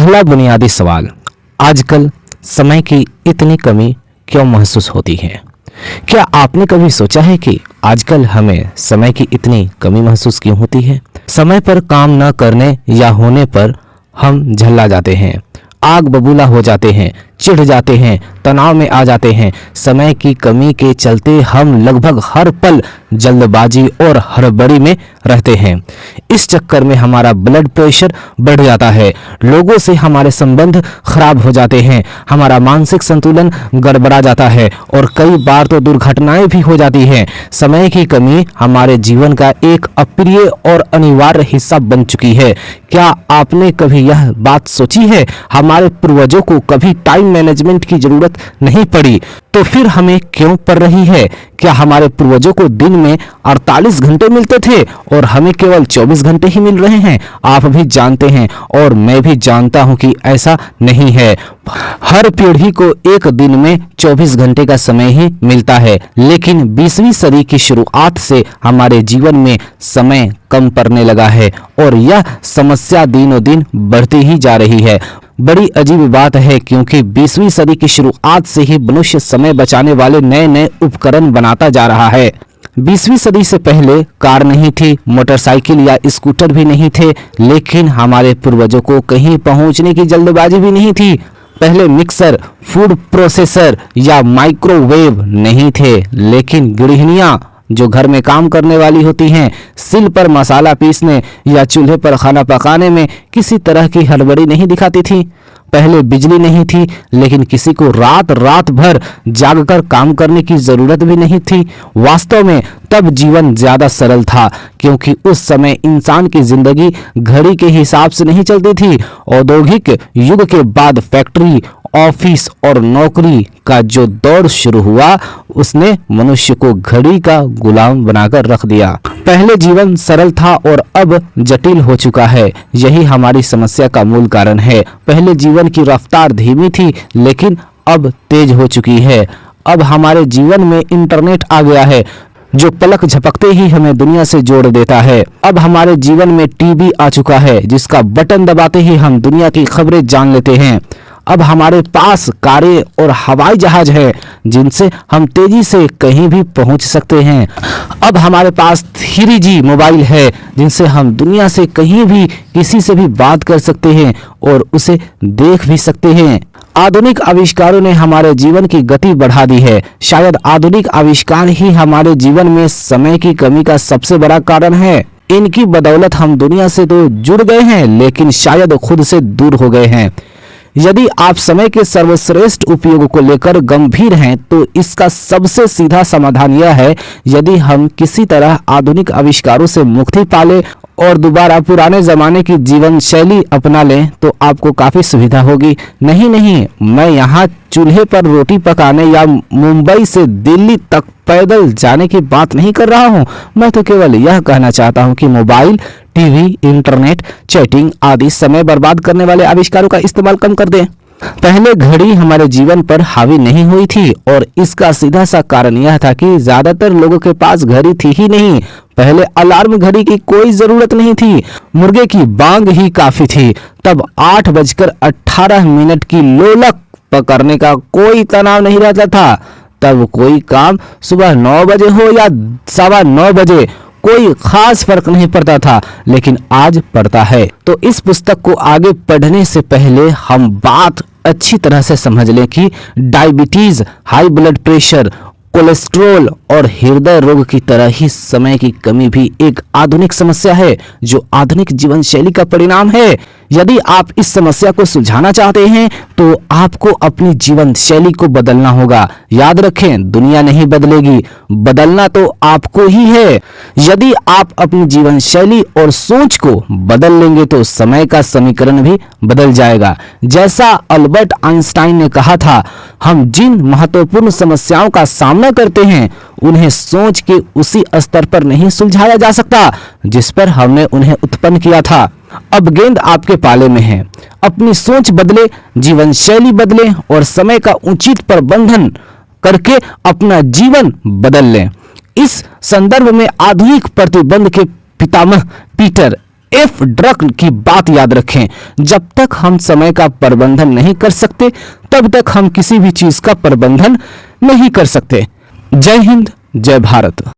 पहला बुनियादी सवाल, आजकल समय की इतनी कमी क्यों महसूस होती है? क्या आपने कभी सोचा है कि आजकल हमें समय की इतनी कमी महसूस क्यों होती है? समय पर काम न करने या होने पर हम झल्ला जाते हैं, आग बबूला हो जाते हैं, चिढ़ जाते हैं, तनाव में आ जाते हैं। समय की कमी के चलते हम लगभग हर पल जल्दबाजी और हड़बड़ी में रहते हैं। इस चक्कर में हमारा ब्लड प्रेशर बढ़ जाता है, लोगों से हमारे संबंध खराब हो जाते हैं, हमारा मानसिक संतुलन गड़बड़ा जाता है और कई बार तो दुर्घटनाएं भी हो जाती हैं। समय की कमी हमारे जीवन का एक अप्रिय और अनिवार्य हिस्सा बन चुकी है। क्या आपने कभी यह बात सोची है, हमारे पूर्वजों को कभी टाइम मैनेजमेंट की जरूरत नहीं पड़ी, तो फिर हमें क्यों पड़ रही है? क्या हमारे पूर्वजों को दिन में 48 घंटे मिलते थे और हमें केवल 24 घंटे ही मिल रहे हैं? आप भी जानते हैं और मैं भी जानता हूं कि ऐसा नहीं है। हर पीढ़ी को एक दिन में 24 घंटे का समय ही मिलता है, लेकिन 20वीं सदी की शुरुआत से हमारे जीवन में समय कम पड़ने लगा है और यह समस्या दिनों दिन बढ़ती ही जा रही है। बड़ी अजीब बात है, क्योंकि 20वीं सदी की शुरुआत से ही मनुष्य समय बचाने वाले नए नए उपकरण बनाता जा रहा है। 20वीं सदी से पहले कार नहीं थी, मोटरसाइकिल या स्कूटर भी नहीं थे, लेकिन हमारे पूर्वजों को कहीं पहुंचने की जल्दबाजी भी नहीं थी। पहले मिक्सर, फूड प्रोसेसर या माइक्रोवेव नहीं थे, लेकिन गृहिणियां जो घर में काम करने वाली होती हैं, सिल पर मसाला पीसने या चूल्हे पर खाना पकाने में किसी तरह की हड़बड़ी नहीं दिखाती थी। पहले बिजली नहीं थी, लेकिन किसी को रात रात भर जागकर काम करने की जरूरत भी नहीं थी। वास्तव में तब जीवन ज्यादा सरल था, क्योंकि उस समय इंसान की जिंदगी घड़ी के हिसाब से नहीं चलती थी। औद्योगिक युग के बाद फैक्ट्री, ऑफिस और नौकरी का जो दौर शुरू हुआ, उसने मनुष्य को घड़ी का गुलाम बनाकर रख दिया। पहले जीवन सरल था और अब जटिल हो चुका है। यही हमारी समस्या का मूल कारण है। पहले जीवन की रफ्तार धीमी थी, लेकिन अब तेज हो चुकी है। अब हमारे जीवन में इंटरनेट आ गया है, जो पलक झपकते ही हमें दुनिया से जोड़ देता है। अब हमारे जीवन में टीवी आ चुका है, जिसका बटन दबाते ही हम दुनिया की खबरें जान लेते हैं। अब हमारे पास कारें और हवाई जहाज हैं, जिनसे हम तेजी से कहीं भी पहुंच सकते हैं। अब हमारे पास 3G मोबाइल है, जिनसे हम दुनिया से कहीं भी किसी से भी बात कर सकते हैं और उसे देख भी सकते हैं। आधुनिक आविष्कारों ने हमारे जीवन की गति बढ़ा दी है। शायद आधुनिक आविष्कार ही हमारे जीवन में समय की कमी का सबसे बड़ा कारण है। इनकी बदौलत हम दुनिया से तो जुड़ गए हैं, लेकिन शायद खुद से दूर हो गए हैं। यदि आप समय के सर्वश्रेष्ठ उपयोग को लेकर गंभीर हैं, तो इसका सबसे सीधा समाधान यह है, यदि हम किसी तरह आधुनिक आविष्कारों से मुक्ति पाले और दोबारा पुराने जमाने की जीवन शैली अपना लें, तो आपको काफी सुविधा होगी। नहीं, मैं यहाँ चूल्हे पर रोटी पकाने या मुंबई से दिल्ली तक पैदल जाने की बात नहीं कर रहा हूँ। मैं तो केवल यह कहना चाहता हूँ कि मोबाइल, टीवी, इंटरनेट, चैटिंग आदि समय बर्बाद करने वाले आविष्कारों का इस्तेमाल कम कर दें। पहले घड़ी हमारे जीवन पर हावी नहीं हुई थी, और इसका सीधा सा कारण यह था कि ज्यादातर लोगों के पास घड़ी थी ही नहीं। पहले अलार्म घड़ी की कोई जरूरत नहीं थी, मुर्गे की बांग ही काफी थी। तब 8:18 की लोलक पकड़ने का कोई तनाव नहीं रहता था। तब कोई काम सुबह 9 बजे हो या 9:15 बजे, कोई खास फर्क नहीं पड़ता था, लेकिन आज पड़ता है। तो इस पुस्तक को आगे पढ़ने से पहले हम बात अच्छी तरह से समझ लें कि diabetes, high blood pressure, cholesterol और हृदय रोग की तरह ही समय की कमी भी एक आधुनिक समस्या है, जो आधुनिक जीवन शैली का परिणाम है। यदि आप इस समस्या को सुलझाना चाहते हैं, तो आपको अपनी जीवन शैली को बदलना होगा। याद रखें, दुनिया नहीं बदलेगी, बदलना तो आपको ही है। यदि आप अपनी जीवन शैली और सोच को बदल लेंगे, तो समय का समीकरण भी बदल जाएगा। जैसा अल्बर्ट आइंस्टाइन ने कहा था, हम जिन महत्वपूर्ण समस्याओं का सामना करते हैं, उन्हें सोच के उसी स्तर पर नहीं सुलझाया जा सकता जिस पर हमने उन्हें उत्पन्न किया था। अब गेंद आपके पाले में है। अपनी सोच बदले, जीवन शैली बदले और समय का उचित प्रबंधन करके अपना जीवन बदल लें। इस संदर्भ में आधुनिक प्रतिबंध के पितामह पीटर एफ ड्रक की बात याद रखें, जब तक हम समय का प्रबंधन नहीं कर सकते तब तक हम किसी भी चीज का प्रबंधन नहीं कर सकते। जय हिंद, जय भारत।